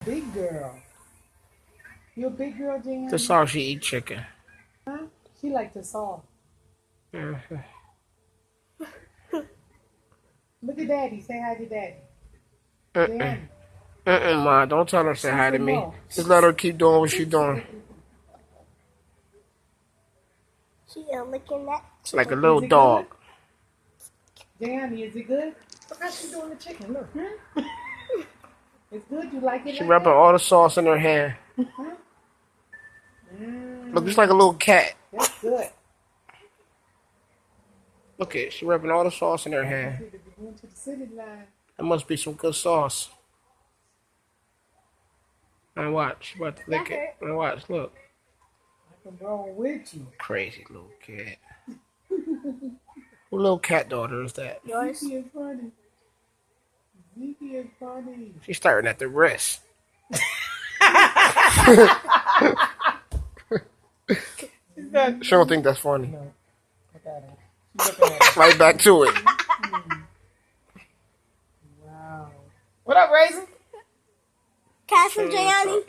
big girl. You a big girl, Jan? That's all she eat, chicken. Huh? She like the salt. Mm-hmm. Look at Daddy. Say hi to Daddy. Mm-mm. Jan. Ma. Don't tell her to say hi to me. No. Just let her keep doing what she's doing. She licking that. It's like a little dog. Jan, is it good? Look how she's doing the chicken. Look. It's good. You like it? She like rubbing that? all the sauce in her hand. Huh? Look, just like a little cat. That's good. Look at it. She rubbing all the sauce in her hand. Going to the city line. That must be some good sauce. Now watch. She about to lick it. Now watch. Look. What's wrong with you? Crazy little cat. What little cat daughter is that? Yours. Zeke is funny. Zeke is funny. She's starting at the wrist. She don't think that's funny. No. I got it. She's looking at it. Right back to it. Wow. What up, Raisin? Cash from Gianni.